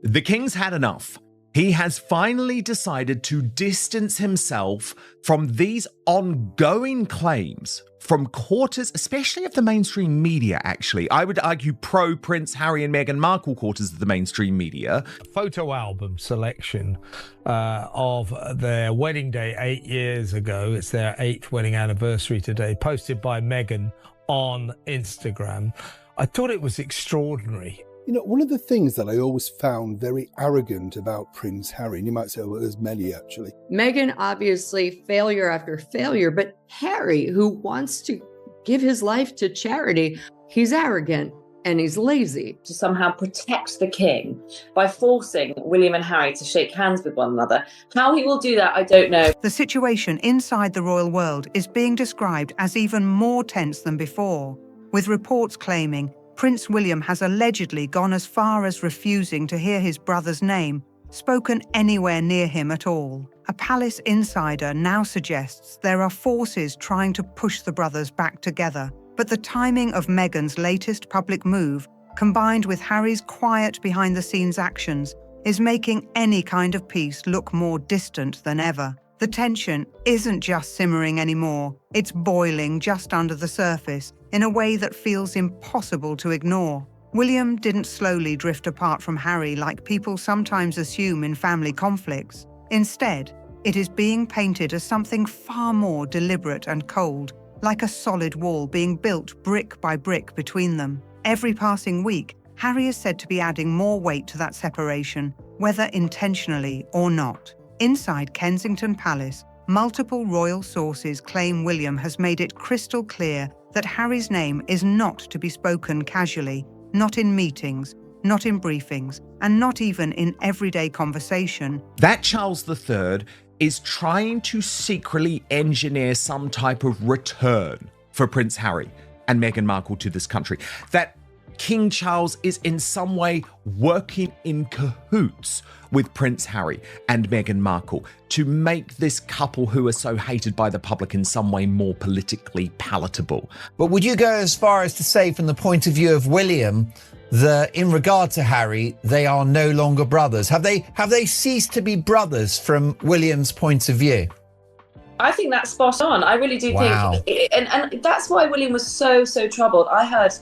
The king's had enough. He has finally decided to distance himself from these ongoing claims from quarters, especially of the mainstream media, actually. I would argue pro-Prince Harry and Meghan Markle quarters of the mainstream media. Photo album selection of their wedding day 8 years ago. It's their 8th wedding anniversary today, posted by Meghan on Instagram. I thought it was extraordinary. You know, one of the things that I always found very arrogant about Prince Harry, and you might say, well, there's many actually. Meghan, obviously, failure after failure, but Harry, who wants to give his life to charity, he's arrogant and he's lazy. To somehow protect the king by forcing William and Harry to shake hands with one another. How he will do that, I don't know. The situation inside the royal world is being described as even more tense than before, with reports claiming Prince William has allegedly gone as far as refusing to hear his brother's name spoken anywhere near him at all. A palace insider now suggests there are forces trying to push the brothers back together, but the timing of Meghan's latest public move, combined with Harry's quiet behind-the-scenes actions, is making any kind of peace look more distant than ever. The tension isn't just simmering anymore, it's boiling just under the surface in a way that feels impossible to ignore. William didn't slowly drift apart from Harry like people sometimes assume in family conflicts. Instead, it is being painted as something far more deliberate and cold, like a solid wall being built brick by brick between them. Every passing week, Harry is said to be adding more weight to that separation, whether intentionally or not. Inside Kensington Palace, multiple royal sources claim William has made it crystal clear that Harry's name is not to be spoken casually, not in meetings, not in briefings, and not even in everyday conversation. That Charles III is trying to secretly engineer some type of return for Prince Harry and Meghan Markle to this country. That King Charles is in some way working in cahoots with Prince Harry and Meghan Markle to make this couple who are so hated by the public in some way more politically palatable. But would you go as far as to say, from the point of view of William, that in regard to Harry, they are no longer brothers? Have they ceased to be brothers from William's point of view? I think that's spot on. I really do Wow. think, and that's why William was so troubled. I heard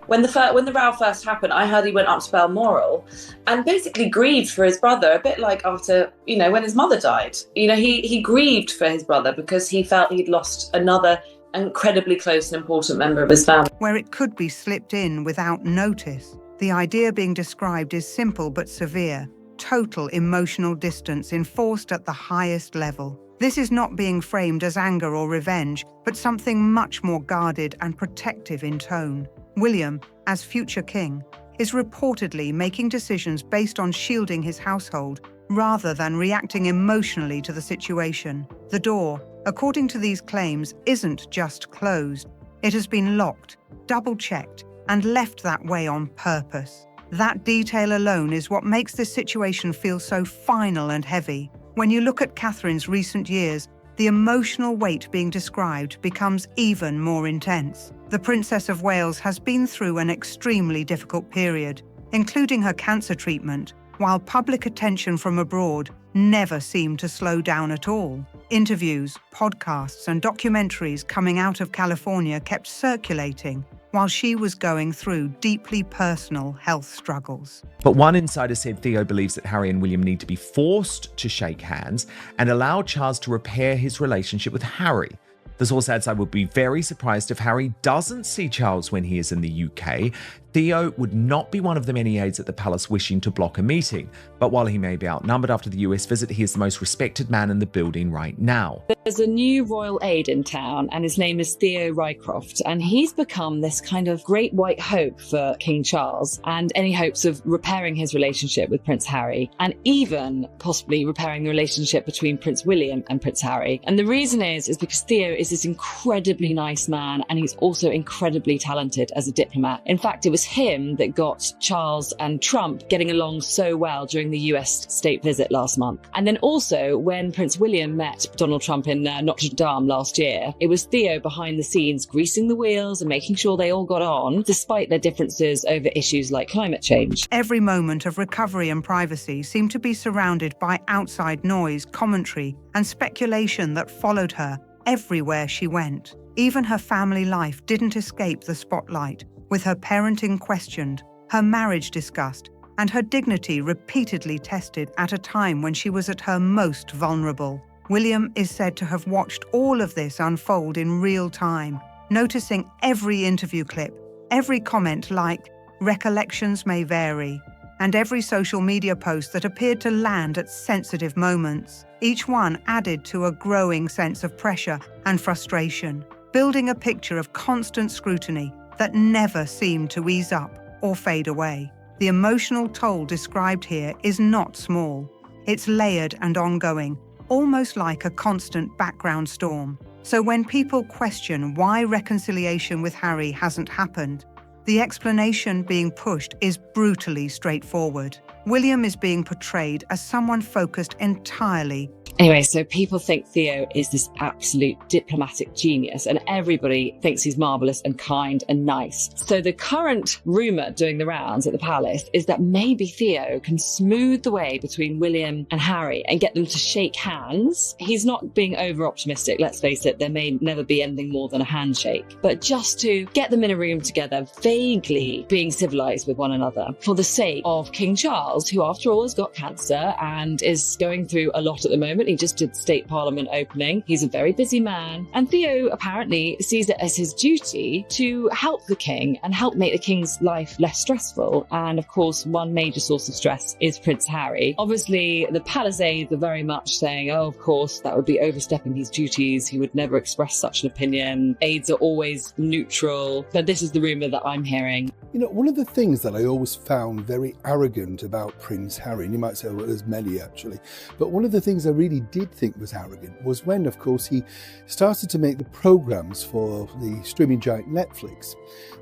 when the row first happened, I heard he went up to Balmoral and basically grieved for his brother, a bit like after, when his mother died. He grieved for his brother because he felt he'd lost another incredibly close and important member of his family. Where it could be slipped in without notice, the idea being described is simple but severe: total emotional distance enforced at the highest level. This is not being framed as anger or revenge, but something much more guarded and protective in tone. William, as future king, is reportedly making decisions based on shielding his household rather than reacting emotionally to the situation. The door, according to these claims, isn't just closed. It has been locked, double-checked, and left that way on purpose. That detail alone is what makes this situation feel so final and heavy. When you look at Catherine's recent years, the emotional weight being described becomes even more intense. The Princess of Wales has been through an extremely difficult period, including her cancer treatment, while public attention from abroad never seemed to slow down at all. Interviews, podcasts, and documentaries coming out of California kept circulating while she was going through deeply personal health struggles. But one insider said Theo believes that Harry and William need to be forced to shake hands and allow Charles to repair his relationship with Harry. The source adds, "I would be very surprised if Harry doesn't see Charles when he is in the UK. Theo would not be one of the many aides at the palace wishing to block a meeting. But while he may be outnumbered after the US visit, he is the most respected man in the building right now." There's a new royal aide in town, and his name is Theo Rycroft, and he's become this kind of great white hope for King Charles and any hopes of repairing his relationship with Prince Harry, and even possibly repairing the relationship between Prince William and Prince Harry. And the reason is because Theo is this incredibly nice man, and he's also incredibly talented as a diplomat. In fact, it was was him that got Charles and Trump getting along so well during the US state visit last month. And then also when Prince William met Donald Trump in Notre Dame last year, it was Theo behind the scenes greasing the wheels and making sure they all got on, despite their differences over issues like climate change. Every moment of recovery and privacy seemed to be surrounded by outside noise, commentary, and speculation that followed her everywhere she went. Even her family life didn't escape the spotlight, with her parenting questioned, her marriage discussed, and her dignity repeatedly tested at a time when she was at her most vulnerable. William is said to have watched all of this unfold in real time, noticing every interview clip, every comment like, "Recollections may vary," and every social media post that appeared to land at sensitive moments. Each one added to a growing sense of pressure and frustration, building a picture of constant scrutiny that never seemed to ease up or fade away. The emotional toll described here is not small. It's layered and ongoing, almost like a constant background storm. So when people question why reconciliation with Harry hasn't happened, the explanation being pushed is brutally straightforward. William is being portrayed as someone focused entirely. Anyway, so people think Theo is this absolute diplomatic genius, and everybody thinks he's marvellous and kind and nice. So the current rumour doing the rounds at the palace is that maybe Theo can smooth the way between William and Harry and get them to shake hands. He's not being over-optimistic, let's face it, there may never be anything more than a handshake. But just to get them in a room together, vaguely being civilised with one another, for the sake of King Charles, who after all has got cancer and is going through a lot at the moment. He just did State Parliament opening. He's a very busy man. And Theo apparently sees it as his duty to help the king and help make the king's life less stressful. And of course, one major source of stress is Prince Harry. Obviously, the palace aides are very much saying, oh, of course, that would be overstepping his duties. He would never express such an opinion. Aides are always neutral. But this is the rumour that I'm hearing. You know, one of the things that I always found very arrogant about Prince Harry, and you might say, well, there's many actually, but one of the things I really did think was arrogant was when, of course, he started to make the programmes for the streaming giant Netflix.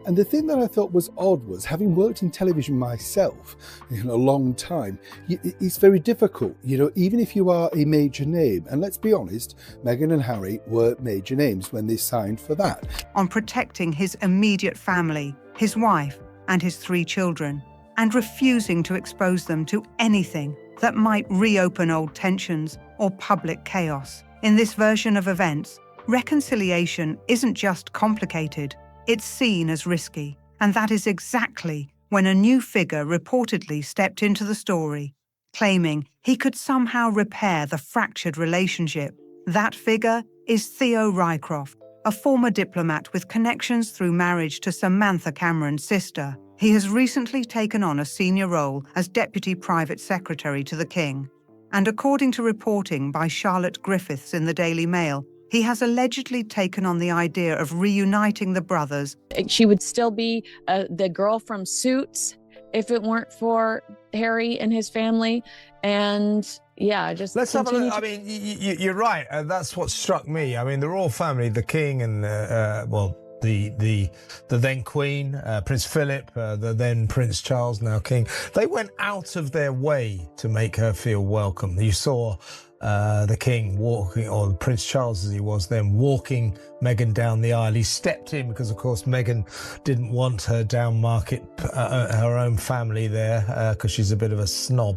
And the thing that I thought was odd was, having worked in television myself in a long time, it's very difficult, you know, even if you are a major name. And let's be honest, Meghan and Harry were major names when they signed for that. On protecting his immediate family, his wife, and his 3 children, and refusing to expose them to anything that might reopen old tensions or public chaos. In this version of events, reconciliation isn't just complicated, it's seen as risky. And that is exactly when a new figure reportedly stepped into the story, claiming he could somehow repair the fractured relationship. That figure is Theo Rycroft, a former diplomat with connections through marriage to Samantha Cameron's sister. He has recently taken on a senior role as Deputy Private Secretary to the King. And according to reporting by Charlotte Griffiths in the Daily Mail, he has allegedly taken on the idea of reuniting the brothers. She would still be the girl from Suits if it weren't for Harry and his family. And yeah, just let's have a look. I mean, you're right. That's what struck me. I mean, the royal family, the king and the then Queen, Prince Philip, the then Prince Charles, now King, they went out of their way to make her feel welcome. You saw the King walking, or Prince Charles as he was then, walking Meghan down the aisle. He stepped in because, of course, Meghan didn't want her down market, her own family there, because she's a bit of a snob.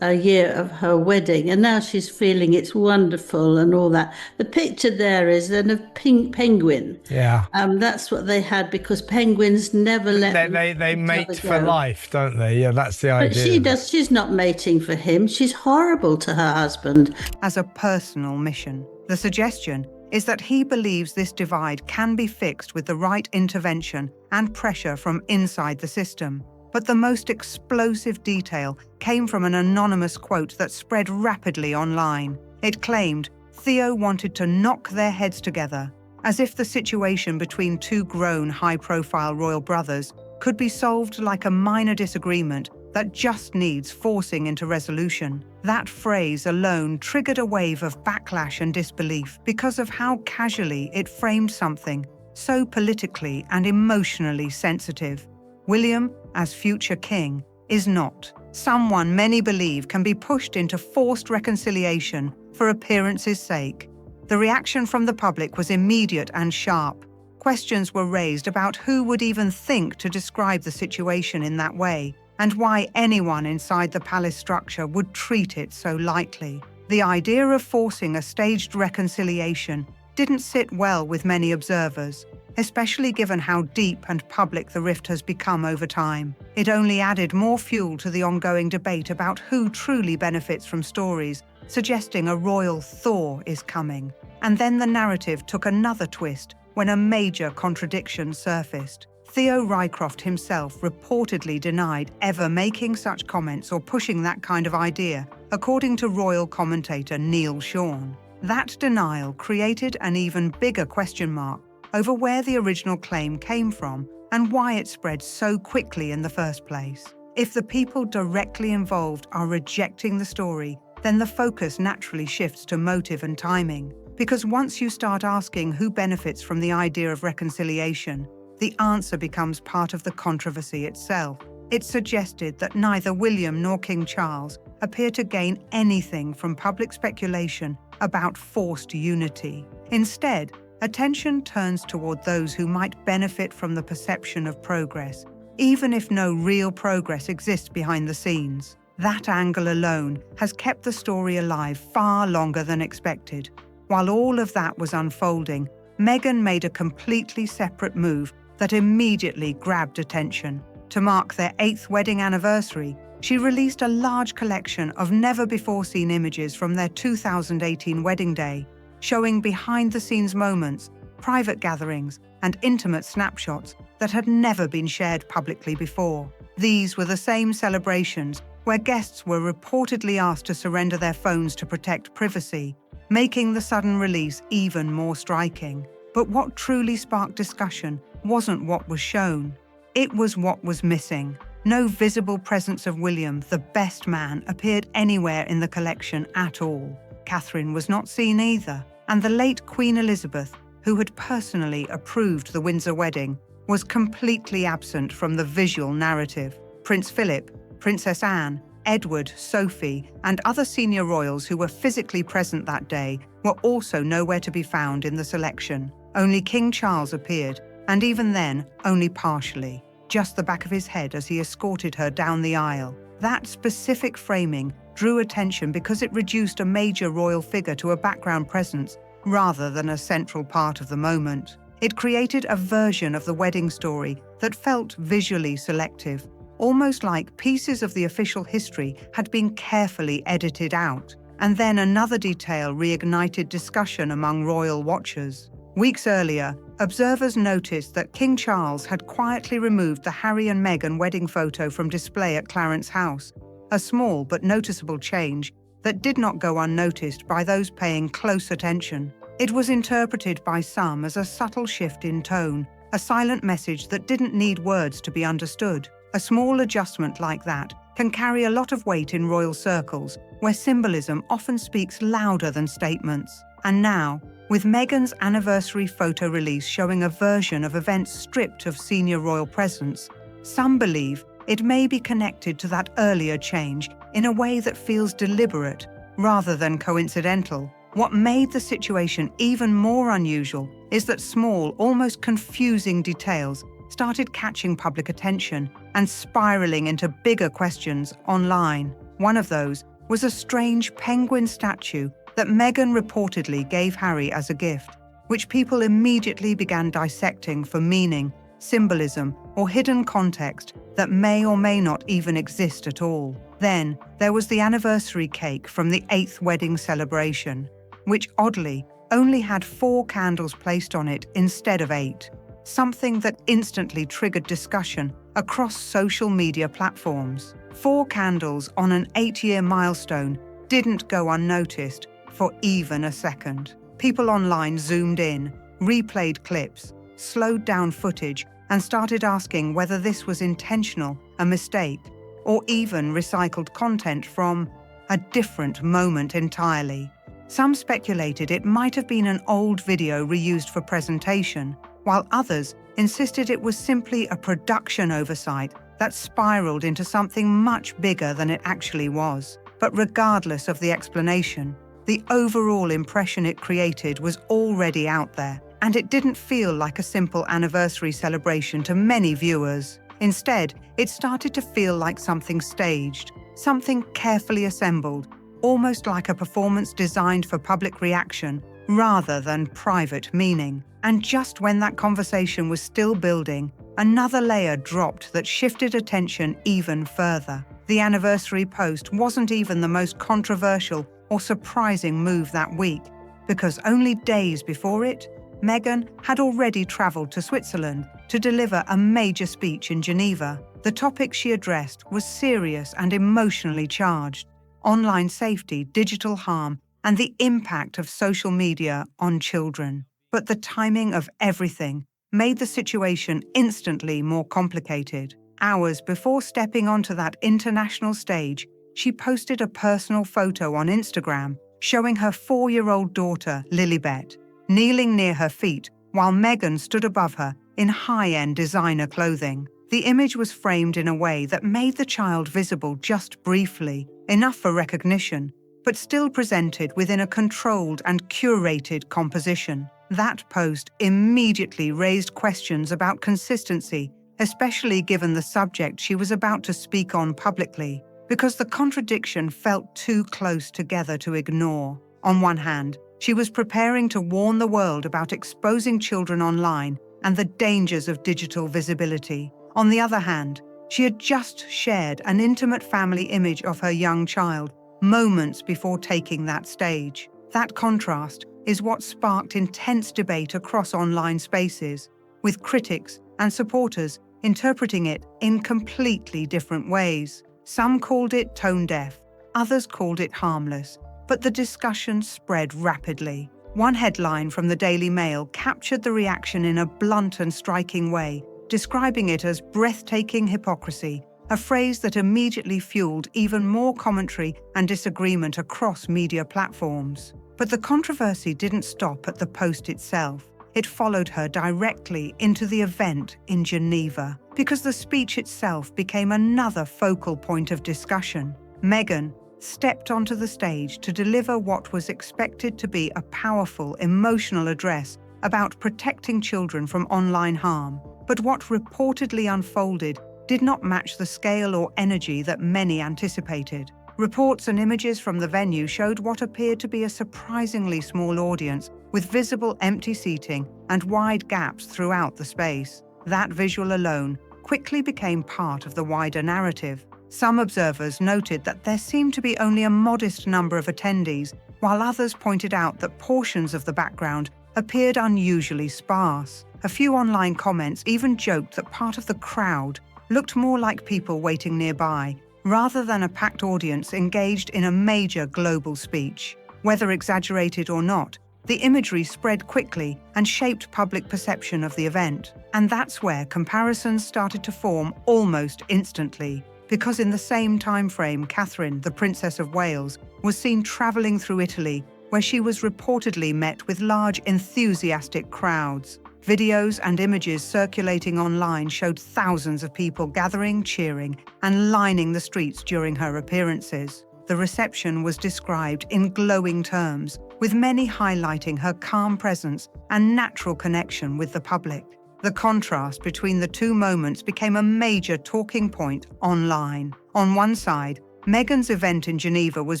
A year of her wedding, and now she's feeling it's wonderful and all that. The picture there is then of pink penguin. Yeah. That's what they had because penguins never let they mate for life, don't they? Yeah, that's the idea. But she's not mating for him. She's horrible to her husband. As a personal mission, the suggestion is that he believes this divide can be fixed with the right intervention and pressure from inside the system. But the most explosive detail came from an anonymous quote that spread rapidly online. It claimed Theo wanted to knock their heads together, as if the situation between 2 grown, high-profile royal brothers could be solved like a minor disagreement that just needs forcing into resolution. That phrase alone triggered a wave of backlash and disbelief because of how casually it framed something so politically and emotionally sensitive. William, as future king, is not someone many believe can be pushed into forced reconciliation for appearance's sake. The reaction from the public was immediate and sharp. Questions were raised about who would even think to describe the situation in that way, and why anyone inside the palace structure would treat it so lightly. The idea of forcing a staged reconciliation didn't sit well with many observers, especially given how deep and public the rift has become over time. It only added more fuel to the ongoing debate about who truly benefits from stories suggesting a royal thaw is coming. And then the narrative took another twist when a major contradiction surfaced. Theo Rycroft himself reportedly denied ever making such comments or pushing that kind of idea, according to royal commentator Neil Sean. That denial created an even bigger question mark over where the original claim came from and why it spread so quickly in the first place. If the people directly involved are rejecting the story, then the focus naturally shifts to motive and timing. Because once you start asking who benefits from the idea of reconciliation, the answer becomes part of the controversy itself. It suggested that neither William nor King Charles appear to gain anything from public speculation about forced unity. Instead, attention turns toward those who might benefit from the perception of progress, even if no real progress exists behind the scenes. That angle alone has kept the story alive far longer than expected. While all of that was unfolding, Meghan made a completely separate move that immediately grabbed attention. To mark their 8th wedding anniversary, she released a large collection of never-before-seen images from their 2018 wedding day, showing behind-the-scenes moments, private gatherings, and intimate snapshots that had never been shared publicly before. These were the same celebrations where guests were reportedly asked to surrender their phones to protect privacy, making the sudden release even more striking. But what truly sparked discussion wasn't what was shown. It was what was missing. No visible presence of William, the best man, appeared anywhere in the collection at all. Catherine was not seen either, and the late Queen Elizabeth, who had personally approved the Windsor wedding, was completely absent from the visual narrative. Prince Philip, Princess Anne, Edward, Sophie, and other senior royals who were physically present that day were also nowhere to be found in the selection. Only King Charles appeared, and even then, only partially, just the back of his head as he escorted her down the aisle. That specific framing drew attention because it reduced a major royal figure to a background presence rather than a central part of the moment. It created a version of the wedding story that felt visually selective, almost like pieces of the official history had been carefully edited out. And then another detail reignited discussion among royal watchers. Weeks earlier, observers noticed that King Charles had quietly removed the Harry and Meghan wedding photo from display at Clarence House, a small but noticeable change that did not go unnoticed by those paying close attention. It was interpreted by some as a subtle shift in tone, a silent message that didn't need words to be understood. A small adjustment like that can carry a lot of weight in royal circles, where symbolism often speaks louder than statements. And now, with Meghan's anniversary photo release showing a version of events stripped of senior royal presence, some believe it may be connected to that earlier change in a way that feels deliberate rather than coincidental. What made the situation even more unusual is that small, almost confusing details started catching public attention and spiraling into bigger questions online. One of those was a strange penguin statue that Meghan reportedly gave Harry as a gift, which people immediately began dissecting for meaning, symbolism, or hidden context that may or may not even exist at all. Then, there was the anniversary cake from the 8th wedding celebration, which oddly only had 4 candles placed on it instead of 8, something that instantly triggered discussion across social media platforms. 4 candles on an 8-year milestone didn't go unnoticed for even a second. People online zoomed in, replayed clips, slowed down footage, and started asking whether this was intentional, a mistake, or even recycled content from a different moment entirely. Some speculated it might have been an old video reused for presentation, while others insisted it was simply a production oversight that spiraled into something much bigger than it actually was. But regardless of the explanation, the overall impression it created was already out there, and it didn't feel like a simple anniversary celebration to many viewers. Instead, it started to feel like something staged, something carefully assembled, almost like a performance designed for public reaction rather than private meaning. And just when that conversation was still building, another layer dropped that shifted attention even further. The anniversary post wasn't even the most controversial or surprising move that week, because only days before it, Meghan had already travelled to Switzerland to deliver a major speech in Geneva. The topic she addressed was serious and emotionally charged: online safety, digital harm, and the impact of social media on children. But the timing of everything made the situation instantly more complicated. Hours before stepping onto that international stage, she posted a personal photo on Instagram showing her 4-year-old daughter, Lilibet, kneeling near her feet while Meghan stood above her in high-end designer clothing. The image was framed in a way that made the child visible just briefly, enough for recognition, but still presented within a controlled and curated composition. That post immediately raised questions about consistency, especially given the subject she was about to speak on publicly, because the contradiction felt too close together to ignore. On one hand, she was preparing to warn the world about exposing children online and the dangers of digital visibility. On the other hand, she had just shared an intimate family image of her young child moments before taking that stage. That contrast is what sparked intense debate across online spaces, with critics and supporters interpreting it in completely different ways. Some called it tone-deaf, others called it harmless, but the discussion spread rapidly. One headline from the Daily Mail captured the reaction in a blunt and striking way, describing it as breathtaking hypocrisy, a phrase that immediately fueled even more commentary and disagreement across media platforms. But the controversy didn't stop at the post itself. It followed her directly into the event in Geneva, because the speech itself became another focal point of discussion. Meghan stepped onto the stage to deliver what was expected to be a powerful, emotional address about protecting children from online harm. But what reportedly unfolded did not match the scale or energy that many anticipated. Reports and images from the venue showed what appeared to be a surprisingly small audience, with visible empty seating and wide gaps throughout the space. That visual alone quickly became part of the wider narrative. Some observers noted that there seemed to be only a modest number of attendees, while others pointed out that portions of the background appeared unusually sparse. A few online comments even joked that part of the crowd looked more like people waiting nearby, rather than a packed audience engaged in a major global speech. Whether exaggerated or not, the imagery spread quickly and shaped public perception of the event. And that's where comparisons started to form almost instantly, because in the same time frame, Catherine, the Princess of Wales, was seen travelling through Italy, where she was reportedly met with large, enthusiastic crowds. Videos and images circulating online showed thousands of people gathering, cheering, and lining the streets during her appearances. The reception was described in glowing terms, with many highlighting her calm presence and natural connection with the public. The contrast between the two moments became a major talking point online. On one side, Meghan's event in Geneva was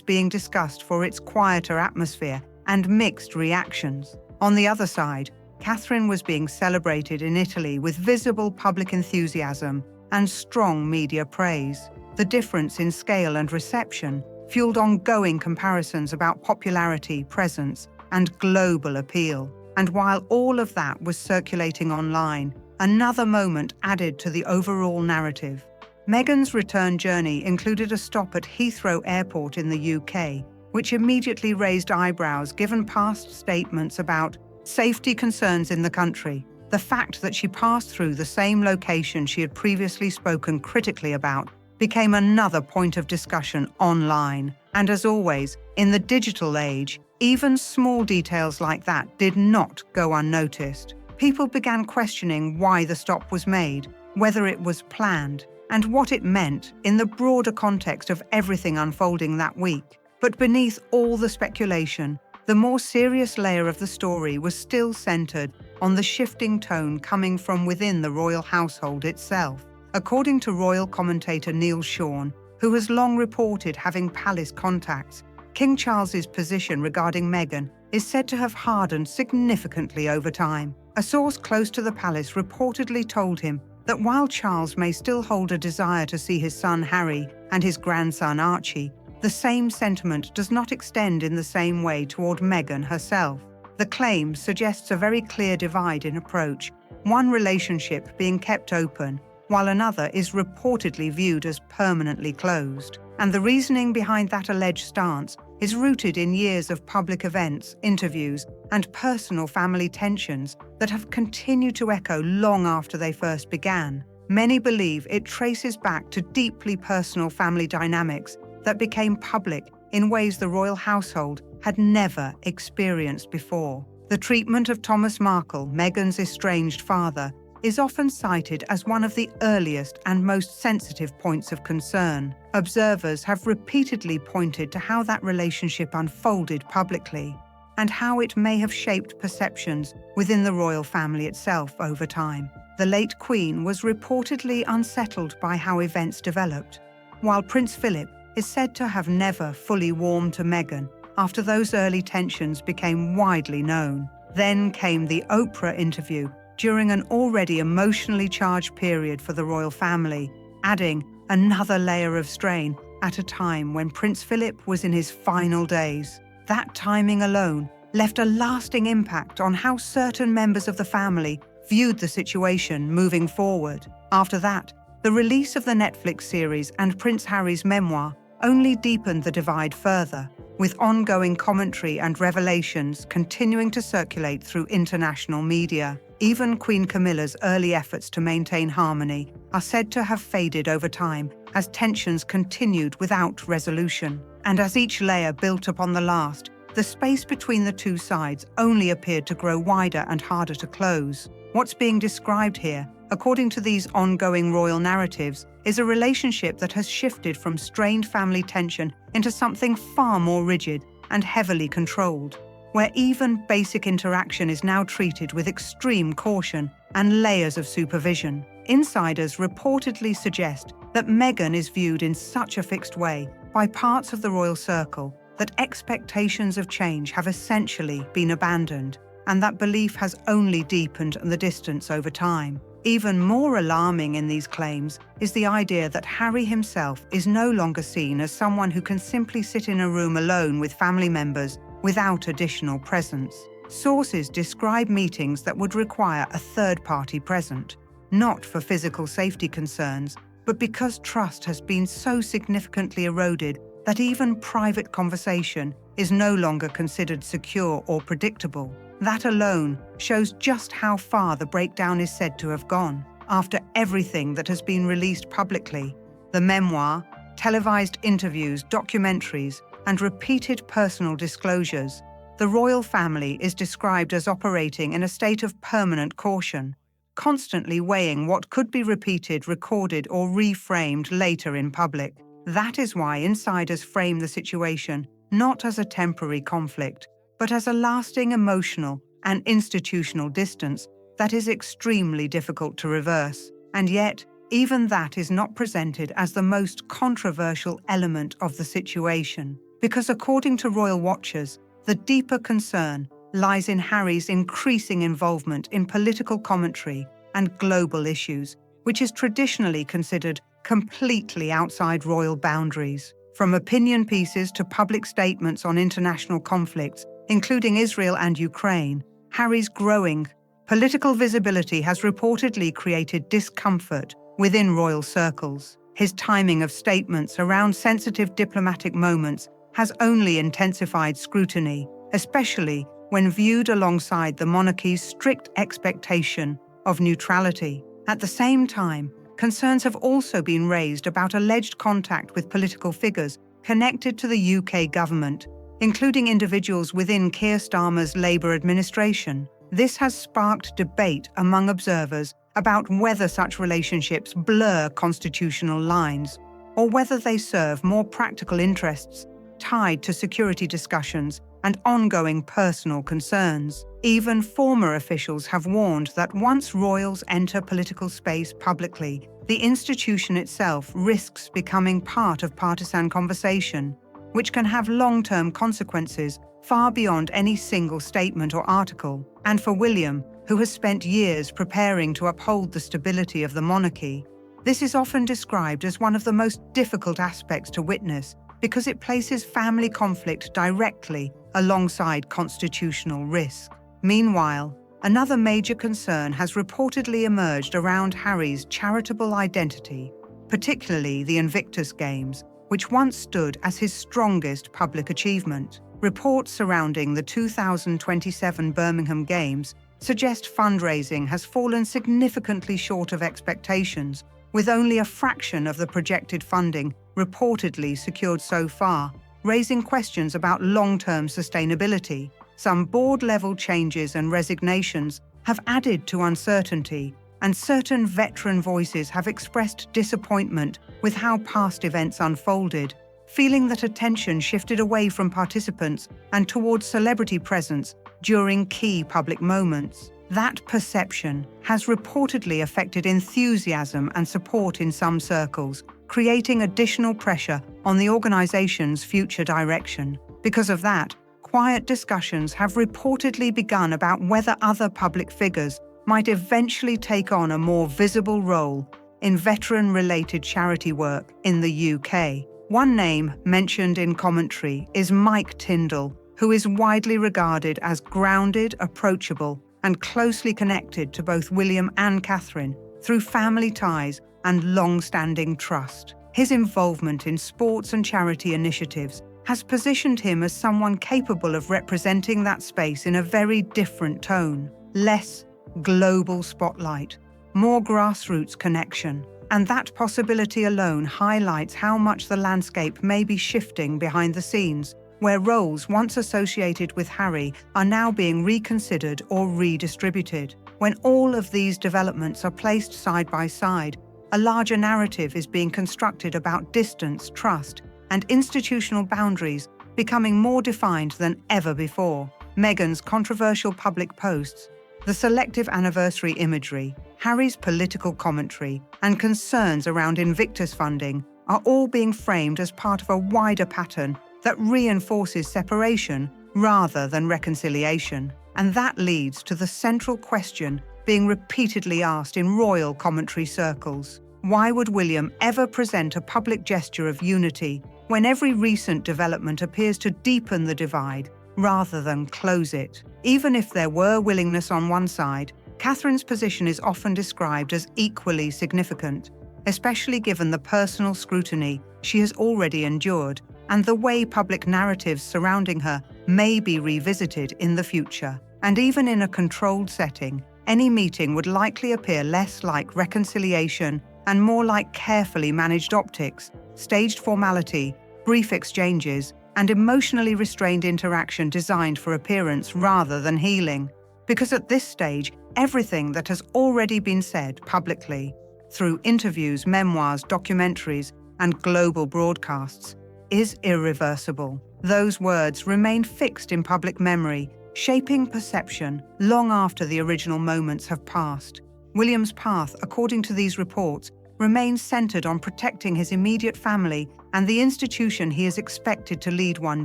being discussed for its quieter atmosphere and mixed reactions. On the other side, Catherine was being celebrated in Italy with visible public enthusiasm and strong media praise. The difference in scale and reception fueled ongoing comparisons about popularity, presence, and global appeal. And while all of that was circulating online, another moment added to the overall narrative. Meghan's return journey included a stop at Heathrow Airport in the UK, which immediately raised eyebrows given past statements about safety concerns in the country. The fact that she passed through the same location she had previously spoken critically about became another point of discussion online. And as always, in the digital age, even small details like that did not go unnoticed. people began questioning why the stop was made, whether it was planned, and what it meant in the broader context of everything unfolding that week. But beneath all the speculation, the more serious layer of the story was still centered on the shifting tone coming from within the royal household itself. According to royal commentator Neil Shawn, who has long reported having palace contacts, King Charles's position regarding Meghan is said to have hardened significantly over time. A source close to the palace reportedly told him that while Charles may still hold a desire to see his son Harry and his grandson Archie, the same sentiment does not extend in the same way toward Meghan herself. The claim suggests a very clear divide in approach, one relationship being kept open, while another is reportedly viewed as permanently closed. And the reasoning behind that alleged stance is rooted in years of public events, interviews, and personal family tensions that have continued to echo long after they first began. Many believe it traces back to deeply personal family dynamics that became public in ways the royal household had never experienced before. The treatment of Thomas Markle, Meghan's estranged father, is often cited as one of the earliest and most sensitive points of concern. Observers have repeatedly pointed to how that relationship unfolded publicly and how it may have shaped perceptions within the royal family itself over time. The late Queen was reportedly unsettled by how events developed, while Prince Philip is said to have never fully warmed to Meghan after those early tensions became widely known. Then came the Oprah interview during an already emotionally charged period for the royal family, adding another layer of strain at a time when Prince Philip was in his final days. That timing alone left a lasting impact on how certain members of the family viewed the situation moving forward. After that, the release of the Netflix series and Prince Harry's memoir only deepened the divide further, with ongoing commentary and revelations continuing to circulate through international media. Even Queen Camilla's early efforts to maintain harmony are said to have faded over time as tensions continued without resolution. And as each layer built upon the last, the space between the two sides only appeared to grow wider and harder to close. What's being described here, according to these ongoing royal narratives, is a relationship that has shifted from strained family tension into something far more rigid and heavily controlled, where even basic interaction is now treated with extreme caution and layers of supervision. Insiders reportedly suggest that Meghan is viewed in such a fixed way by parts of the royal circle that expectations of change have essentially been abandoned, and that belief has only deepened the distance over time. Even more alarming in these claims is the idea that Harry himself is no longer seen as someone who can simply sit in a room alone with family members without additional presence. Sources describe meetings that would require a third party present, not for physical safety concerns, but because trust has been so significantly eroded that even private conversation is no longer considered secure or predictable. That alone shows just how far the breakdown is said to have gone. After everything that has been released publicly, the memoir, televised interviews, documentaries, and repeated personal disclosures, the royal family is described as operating in a state of permanent caution, constantly weighing what could be repeated, recorded, or reframed later in public. That is why insiders frame the situation not as a temporary conflict, but as a lasting emotional and institutional distance that is extremely difficult to reverse. And yet, even that is not presented as the most controversial element of the situation, because according to royal watchers, the deeper concern lies in Harry's increasing involvement in political commentary and global issues, which is traditionally considered completely outside royal boundaries. From opinion pieces to public statements on international conflicts, including Israel and Ukraine, Harry's growing political visibility has reportedly created discomfort within royal circles. His timing of statements around sensitive diplomatic moments has only intensified scrutiny, especially when viewed alongside the monarchy's strict expectation of neutrality. At the same time, concerns have also been raised about alleged contact with political figures connected to the UK government, including individuals within Keir Starmer's Labour administration. This has sparked debate among observers about whether such relationships blur constitutional lines or whether they serve more practical interests tied to security discussions and ongoing personal concerns. Even former officials have warned that once royals enter political space publicly, the institution itself risks becoming part of partisan conversation, which can have long-term consequences far beyond any single statement or article. And for William, who has spent years preparing to uphold the stability of the monarchy, this is often described as one of the most difficult aspects to witness because it places family conflict directly alongside constitutional risk. Meanwhile, another major concern has reportedly emerged around Harry's charitable identity, particularly the Invictus Games, which once stood as his strongest public achievement. Reports surrounding the 2027 Birmingham Games suggest fundraising has fallen significantly short of expectations, with only a fraction of the projected funding reportedly secured so far, raising questions about long-term sustainability. Some board-level changes and resignations have added to uncertainty, and certain veteran voices have expressed disappointment with how past events unfolded, feeling that attention shifted away from participants and towards celebrity presence during key public moments. That perception has reportedly affected enthusiasm and support in some circles, creating additional pressure on the organization's future direction. Because of that, quiet discussions have reportedly begun about whether other public figures might eventually take on a more visible role in veteran-related charity work in the UK. One name mentioned in commentary is Mike Tyndall, who is widely regarded as grounded, approachable, and closely connected to both William and Catherine through family ties and long-standing trust. His involvement in sports and charity initiatives has positioned him as someone capable of representing that space in a very different tone. Less global spotlight, more grassroots connection. And that possibility alone highlights how much the landscape may be shifting behind the scenes, where roles once associated with Harry are now being reconsidered or redistributed. When all of these developments are placed side by side, a larger narrative is being constructed about distance, trust, and institutional boundaries becoming more defined than ever before. Meghan's controversial public posts, the selective anniversary imagery, Harry's political commentary, and concerns around Invictus funding are all being framed as part of a wider pattern that reinforces separation rather than reconciliation. And that leads to the central question being repeatedly asked in royal commentary circles. Why would William ever present a public gesture of unity when every recent development appears to deepen the divide rather than close it? Even if there were willingness on one side, Catherine's position is often described as equally significant, especially given the personal scrutiny she has already endured and the way public narratives surrounding her may be revisited in the future. And even in a controlled setting, any meeting would likely appear less like reconciliation and more like carefully managed optics, staged formality, brief exchanges, and emotionally restrained interaction designed for appearance rather than healing. Because at this stage, everything that has already been said publicly, through interviews, memoirs, documentaries, and global broadcasts, is irreversible. Those words remain fixed in public memory, shaping perception long after the original moments have passed. William's path, according to these reports, remains centered on protecting his immediate family and the institution he is expected to lead one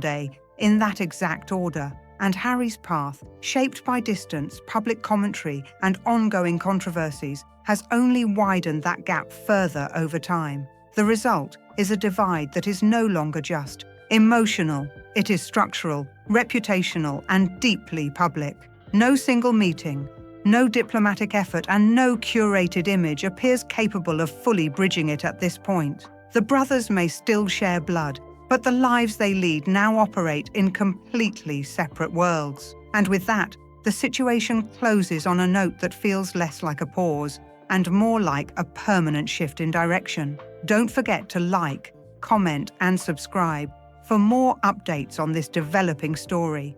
day, in that exact order. And Harry's path, shaped by distance, public commentary, and ongoing controversies, has only widened that gap further over time. The result is a divide that is no longer just emotional. It is structural, reputational, and deeply public. No single meeting, no diplomatic effort, and no curated image appears capable of fully bridging it at this point. The brothers may still share blood, but the lives they lead now operate in completely separate worlds. And with that, the situation closes on a note that feels less like a pause and more like a permanent shift in direction. Don't forget to like, comment, and subscribe for more updates on this developing story.